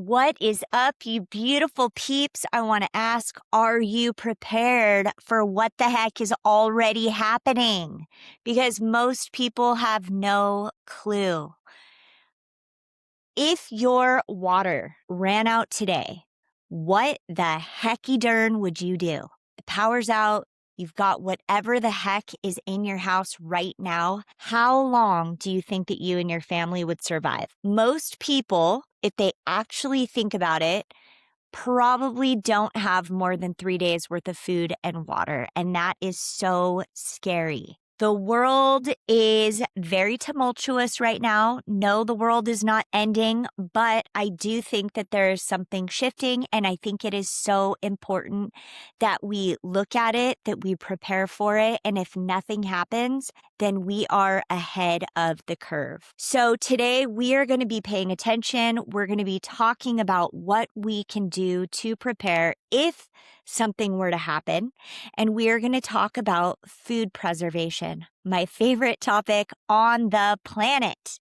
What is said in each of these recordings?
What is up, you beautiful peeps? I want to ask, are you prepared for what the heck is already happening? Because most people have no clue. If your water ran out today, what the hecky darn would you do? The power's out. You've got whatever the heck is in your house right now. How long do you think that you and your family would survive? Most people, if they actually think about it, probably don't have more than 3 days worth of food and water. And that is so scary. The world is very tumultuous right now. No, the world is not ending, but I do think that there is something shifting, and I think it is so important that we look at it, that we prepare for it, and if nothing happens, then we are ahead of the curve. So today we are going to be paying attention. We're going to be talking about what we can do to prepare if something were to happen, and we are going to talk about food preservation, my favorite topic on the planet.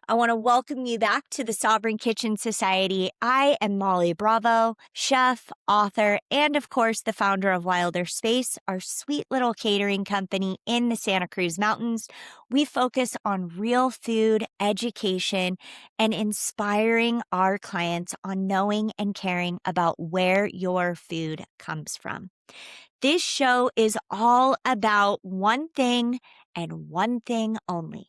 I want to welcome you back to the Sovereign Kitchen Society. I am Molly Bravo, chef, author, and of course, the founder of Wilder Space, our sweet little catering company in the Santa Cruz Mountains. We focus on real food, education, and inspiring our clients on knowing and caring about where your food comes from. This show is all about one thing and one thing only.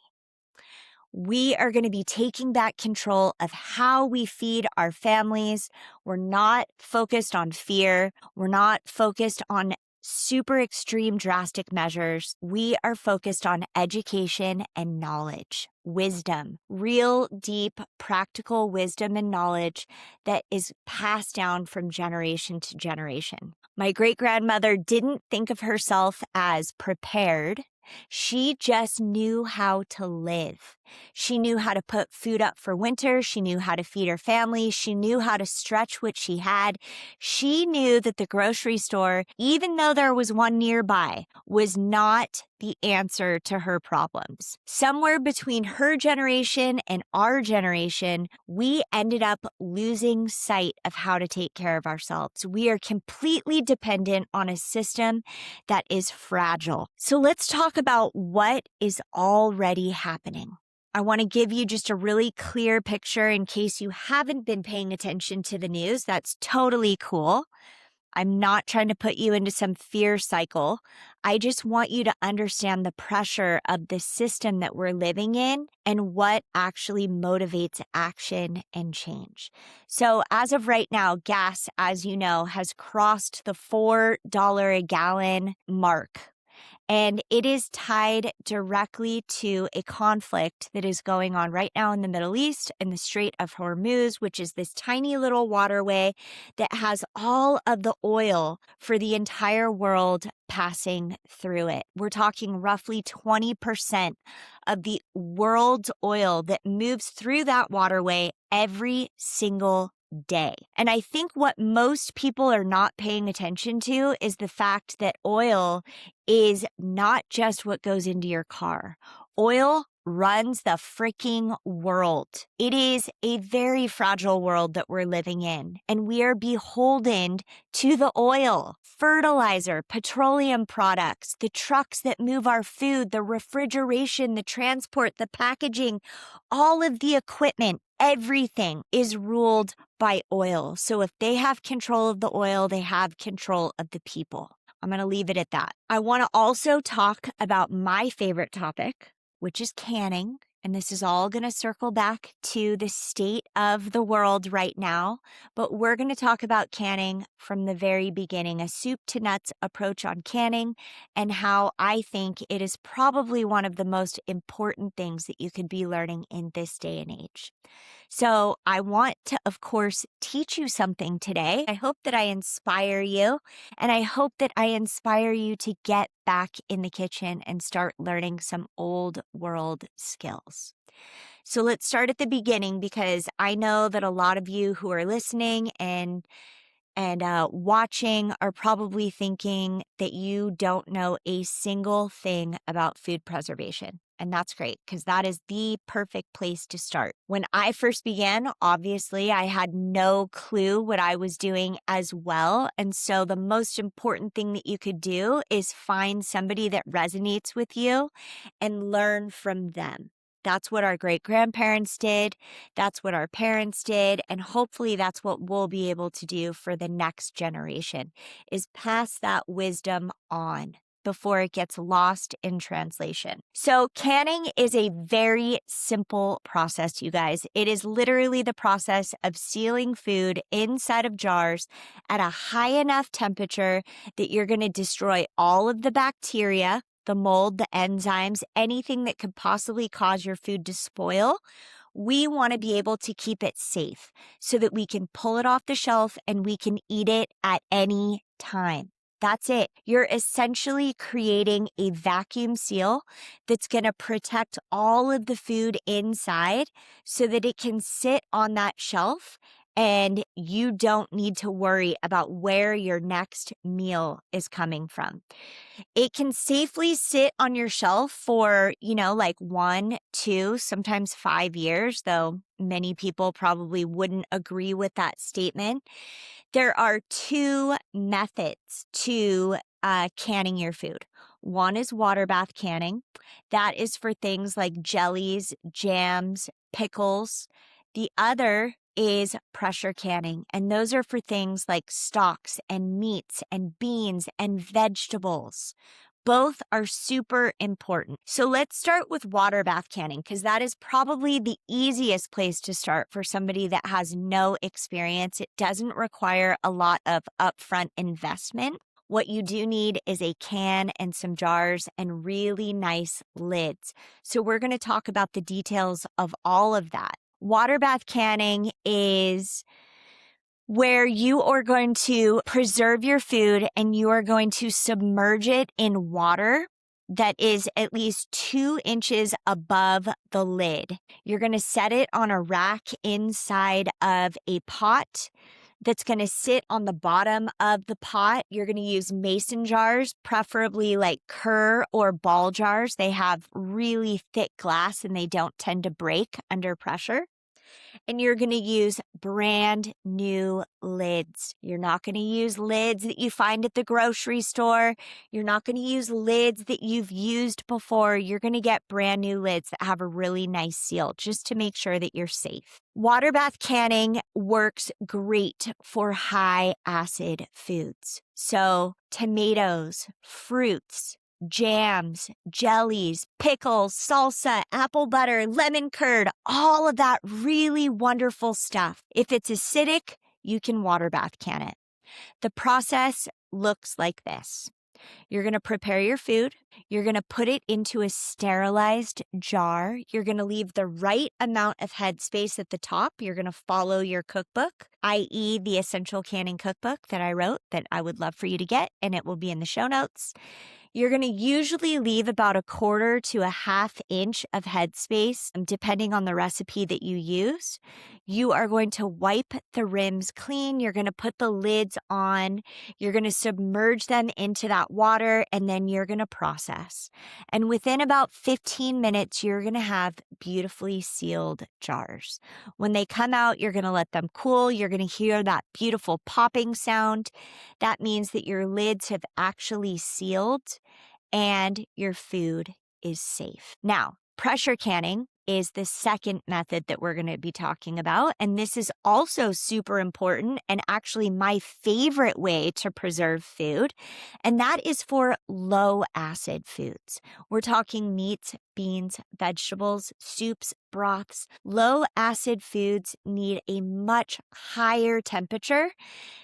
We are going to be taking back control of how we feed our families. We're not focused on fear. We're not focused on super extreme drastic measures. We are focused on education and knowledge, wisdom, real deep practical wisdom and knowledge that is passed down from generation to generation. My great-grandmother didn't think of herself as prepared. She just knew how to live. She knew how to put food up for winter. She knew how to feed her family. She knew how to stretch what she had. She knew that the grocery store, even though there was one nearby, was not the answer to her problems. Somewhere between her generation and our generation, we ended up losing sight of how to take care of ourselves. We are completely dependent on a system that is fragile. So let's talk about what is already happening. I want to give you just a really clear picture in case you haven't been paying attention to the news. That's totally cool. I'm not trying to put you into some fear cycle. I just want you to understand the pressure of the system that we're living in and what actually motivates action and change. So as of right now, gas, as you know, has crossed the $4 a gallon mark. And it is tied directly to a conflict that is going on right now in the Middle East in the Strait of Hormuz, which is this tiny little waterway that has all of the oil for the entire world passing through it. We're talking roughly 20% of the world's oil that moves through that waterway every single day. And I think what most people are not paying attention to is the fact that oil is not just what goes into your car. Oil runs the freaking world. It is a very fragile world that we're living in, and we are beholden to the oil, fertilizer, petroleum products, the trucks that move our food, the refrigeration, the transport, the packaging, all of the equipment. Everything is ruled by oil. So if they have control of the oil, they have control of the people. I'm going to leave it at that. I want to also talk about my favorite topic, which is canning. And this is all going to circle back to the state of the world right now. But we're going to talk about canning from the very beginning, a soup to nuts approach on canning, and how I think it is probably one of the most important things that you could be learning in this day and age. So I want to, of course, teach you something today. I hope that I inspire you, and I hope that I inspire you to get back in the kitchen and start learning some old world skills. So let's start at the beginning, because I know that a lot of you who are listening and watching are probably thinking that you don't know a single thing about food preservation. And that's great because that is the perfect place to start. When I first began, obviously, I had no clue what I was doing as well. And so the most important thing that you could do is find somebody that resonates with you and learn from them. That's what our great grandparents did. That's what our parents did. And hopefully that's what we'll be able to do for the next generation is pass that wisdom on before it gets lost in translation. So canning is a very simple process, you guys. It is literally the process of sealing food inside of jars at a high enough temperature that you're going to destroy all of the bacteria, the mold, the enzymes, anything that could possibly cause your food to spoil. We want to be able to keep it safe so that we can pull it off the shelf and we can eat it at any time. That's it. You're essentially creating a vacuum seal that's going to protect all of the food inside so that it can sit on that shelf and you don't need to worry about where your next meal is coming from. It can safely sit on your shelf for, like 1, 2, sometimes 5 years, though many people probably wouldn't agree with that statement. There are 2 methods to canning your food. One is water bath canning. That is for things like jellies, jams, pickles. The other is pressure canning, and those are for things like stocks and meats and beans and vegetables. Both are super important. So let's start with water bath canning because that is probably the easiest place to start for somebody that has no experience. It doesn't require a lot of upfront investment. What you do need is a can and some jars and really nice lids. So we're going to talk about the details of all of that. Water bath canning is where you are going to preserve your food and you are going to submerge it in water that is at least 2 inches above the lid. You're going to set it on a rack inside of a pot that's going to sit on the bottom of the pot. You're going to use mason jars, preferably like Kerr or ball jars. They have really thick glass and they don't tend to break under pressure. And you're going to use brand new lids. You're not going to use lids that you find at the grocery store. You're not going to use lids that you've used before. You're going to get brand new lids that have a really nice seal just to make sure that you're safe. Water bath canning works great for high acid foods. So tomatoes, fruits, jams, jellies, pickles, salsa, apple butter, lemon curd, all of that really wonderful stuff. If it's acidic, you can water bath can it. The process looks like this. You're going to prepare your food. You're going to put it into a sterilized jar. You're going to leave the right amount of headspace at the top. You're going to follow your cookbook, i.e. the Essential Canning Cookbook that I wrote that I would love for you to get, and it will be in the show notes. You're going to usually leave about 1/4 to 1/2 inch of headspace, depending on the recipe that you use. You are going to wipe the rims clean. You're going to put the lids on. You're going to submerge them into that water, and then you're going to process. And within about 15 minutes, you're going to have beautifully sealed jars. When they come out, you're going to let them cool. You're going to hear that beautiful popping sound. That means that your lids have actually sealed and your food is safe. Now, pressure canning is the second method that we're going to be talking about. And this is also super important and actually my favorite way to preserve food. And that is for low acid foods. We're talking meats, beans, vegetables, soups, broths. Low acid foods need a much higher temperature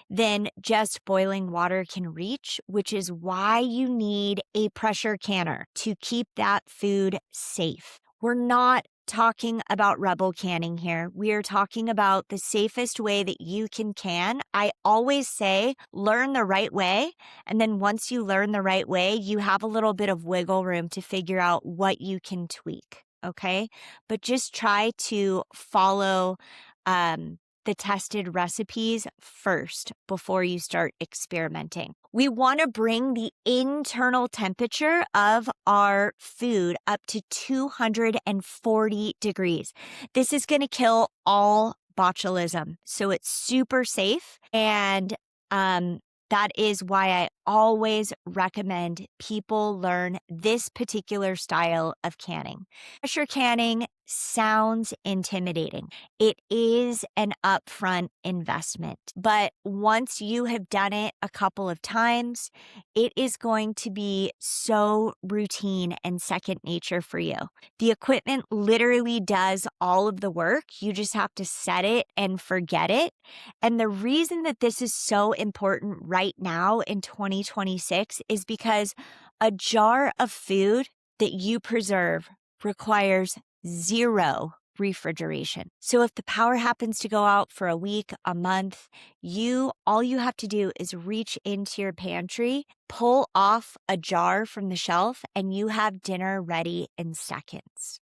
than just boiling water can reach, which is why you need a pressure canner to keep that food safe. We're not talking about rebel canning here. We are talking about the safest way that you can. I always say learn the right way. And then once you learn the right way, you have a little bit of wiggle room to figure out what you can tweak. Okay. But just try to follow the tested recipes first before you start experimenting. We want to bring the internal temperature of our food up to 240 degrees. This is going to kill all botulism. So it's super safe. And that is why I always recommend people learn this particular style of canning. Pressure canning sounds intimidating. It is an upfront investment, but once you have done it a couple of times, it is going to be so routine and second nature for you. The equipment literally does all of the work. You just have to set it and forget it. And the reason that this is so important right now in 2026 is because a jar of food that you preserve requires 0 refrigeration. So if the power happens to go out for a week, a month, all you have to do is reach into your pantry, pull off a jar from the shelf, and you have dinner ready in seconds.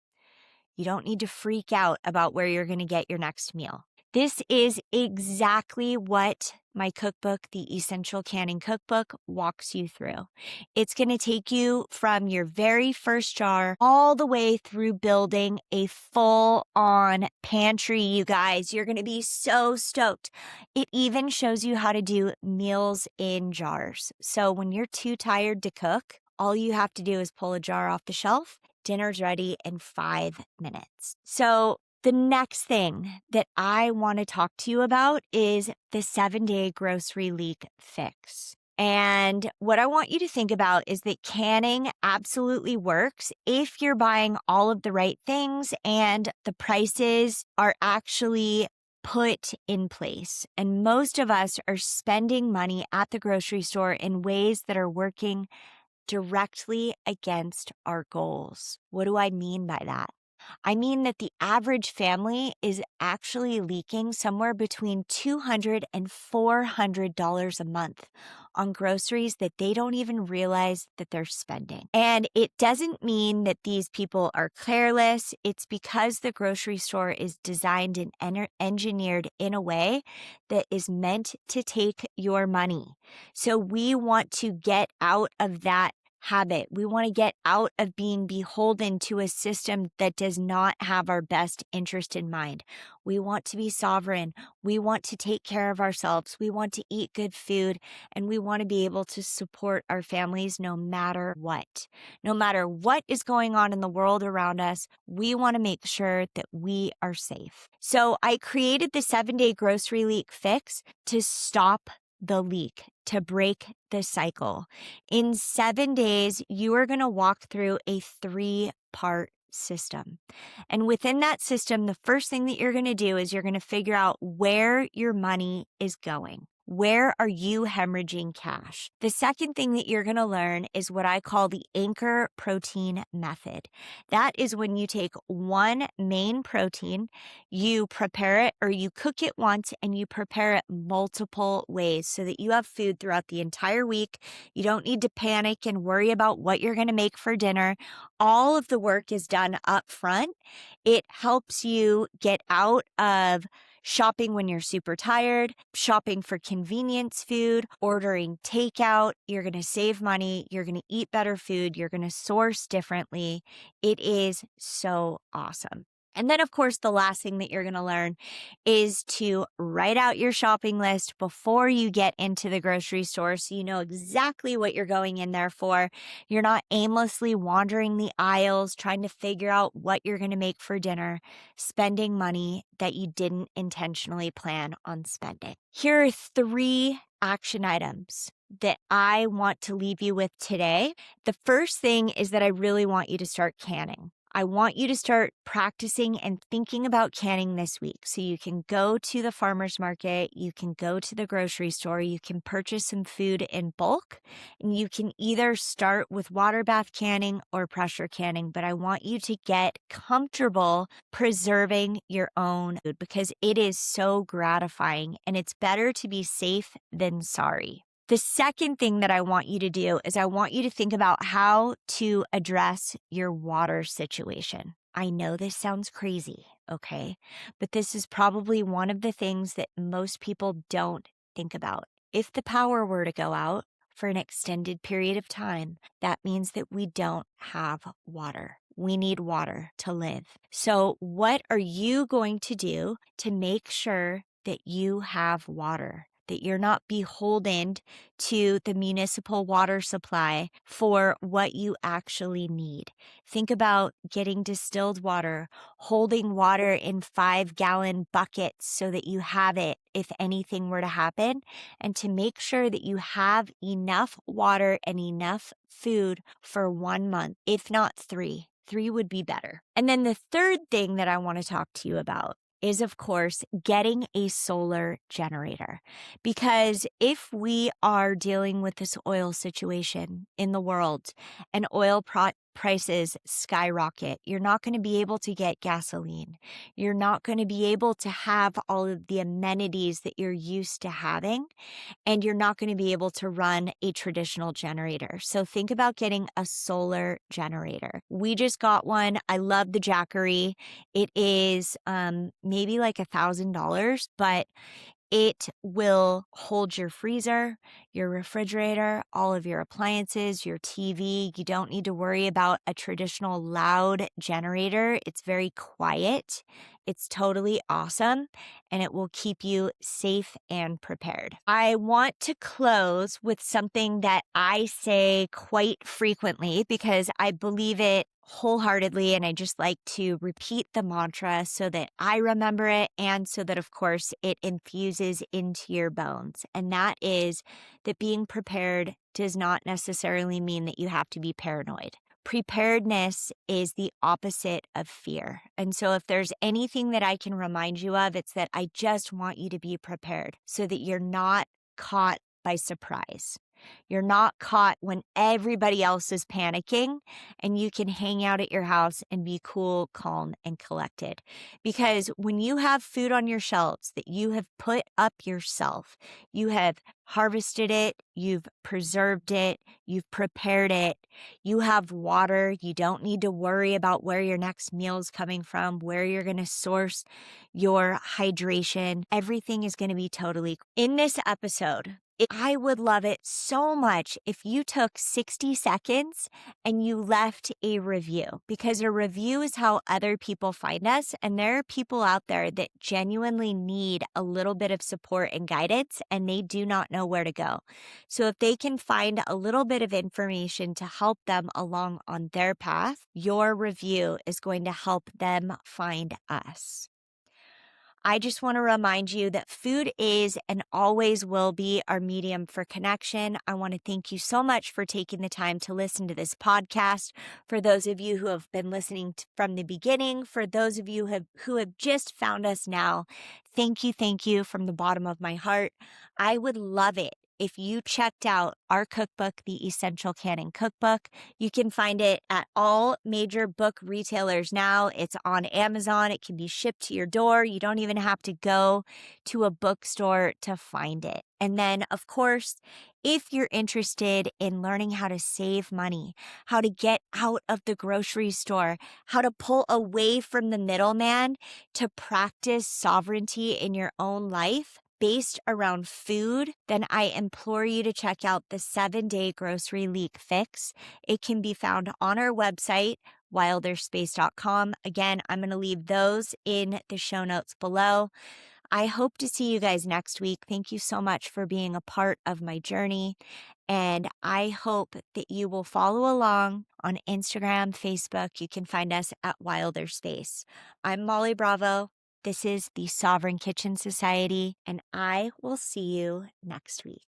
You don't need to freak out about where you're going to get your next meal. This is exactly what my cookbook, the Essential Canning Cookbook, walks you through. It's going to take you from your very first jar all the way through building a full-on pantry, you guys. You're going to be so stoked. It even shows you how to do meals in jars. So when you're too tired to cook, all you have to do is pull a jar off the shelf. Dinner's ready in 5 minutes. So the next thing that I want to talk to you about is the 7-day grocery leak fix. And what I want you to think about is that canning absolutely works if you're buying all of the right things and the prices are actually put in place. And most of us are spending money at the grocery store in ways that are working directly against our goals. What do I mean by that? I mean that the average family is actually leaking somewhere between $200 and $400 a month on groceries that they don't even realize that they're spending. And it doesn't mean that these people are careless. It's because the grocery store is designed and engineered in a way that is meant to take your money. So we want to get out of that habit. We want to get out of being beholden to a system that does not have our best interest in mind. We want to be sovereign. We want to take care of ourselves. We want to eat good food, and we want to be able to support our families no matter what. No matter what is going on in the world around us, we want to make sure that we are safe. So I created the 7-day grocery leak fix to stop the leak, to break the cycle. In 7 days, you are going to walk through a 3-part system. And within that system, the first thing that you're going to do is you're going to figure out where your money is going. Where are you hemorrhaging cash? The second thing that you're going to learn is what I call the anchor protein method. That is when you take one main protein, you prepare it or you cook it once and you prepare it multiple ways so that you have food throughout the entire week. You don't need to panic and worry about what you're going to make for dinner. All of the work is done up front. It helps you get out of shopping when you're super tired, shopping for convenience food, ordering takeout. You're going to save money. You're going to eat better food. You're going to source differently. It is so awesome. And then, of course, the last thing that you're going to learn is to write out your shopping list before you get into the grocery store so you know exactly what you're going in there for. You're not aimlessly wandering the aisles trying to figure out what you're going to make for dinner, spending money that you didn't intentionally plan on spending. Here are 3 action items that I want to leave you with today. The first thing is that I really want you to start canning. I want you to start practicing and thinking about canning this week. So you can go to the farmer's market, you can go to the grocery store, you can purchase some food in bulk, and you can either start with water bath canning or pressure canning. But I want you to get comfortable preserving your own food because it is so gratifying and it's better to be safe than sorry. The second thing that I want you to do is I want you to think about how to address your water situation. I know this sounds crazy, okay? But this is probably one of the things that most people don't think about. If the power were to go out for an extended period of time, that means that we don't have water. We need water to live. So, what are you going to do to make sure that you have water? That you're not beholden to the municipal water supply for what you actually need. Think about getting distilled water, holding water in 5-gallon buckets so that you have it if anything were to happen, and to make sure that you have enough water and enough food for 1 month, if not 3. 3 would be better. And then the third thing that I want to talk to you about is, of course, getting a solar generator. Because if we are dealing with this oil situation in the world and oil prices skyrocket, you're not going to be able to get gasoline. You're not going to be able to have all of the amenities that you're used to having, and you're not going to be able to run a traditional generator. So think about getting a solar generator. We just got one. I love the Jackery. It is maybe like $1,000, but it will hold your freezer, your refrigerator, all of your appliances, your TV. You don't need to worry about a traditional loud generator. It's very quiet. It's totally awesome, and it will keep you safe and prepared. I want to close with something that I say quite frequently because I believe it wholeheartedly, and I just like to repeat the mantra so that I remember it and so that, of course, it infuses into your bones. And that is that being prepared does not necessarily mean that you have to be paranoid. Preparedness is the opposite of fear. And so if there's anything that I can remind you of, it's that I just want you to be prepared so that you're not caught by surprise. You're not caught when everybody else is panicking, and you can hang out at your house and be cool, calm, and collected. Because when you have food on your shelves that you have put up yourself, you have harvested it, you've preserved it, you've prepared it, you have water, you don't need to worry about where your next meal is coming from, where you're going to source your hydration. Everything is going to be totally. In this episode, I would love it so much if you took 60 seconds and you left a review, because a review is how other people find us. And there are people out there that genuinely need a little bit of support and guidance, and they do not know where to go. So if they can find a little bit of information to help them along on their path, your review is going to help them find us. I just want to remind you that food is and always will be our medium for connection. I want to thank you so much for taking the time to listen to this podcast. For those of you who have been listening from the beginning, for those of you who have just found us now, thank you from the bottom of my heart. I would love it if you checked out our cookbook, The Essential Canning Cookbook. You can find it at all major book retailers now. It's on Amazon. It can be shipped to your door. You don't even have to go to a bookstore to find it. And then, of course, if you're interested in learning how to save money, how to get out of the grocery store, how to pull away from the middleman to practice sovereignty in your own life, based around food, then I implore you to check out the 7-Day Grocery Leak Fix. It can be found on our website, wilderspace.com. Again, I'm going to leave those in the show notes below. I hope to see you guys next week. Thank you so much for being a part of my journey. And I hope that you will follow along on Instagram, Facebook. You can find us at Wilder Space. I'm Molly Bravo. This is the Sovereign Kitchen Society, and I will see you next week.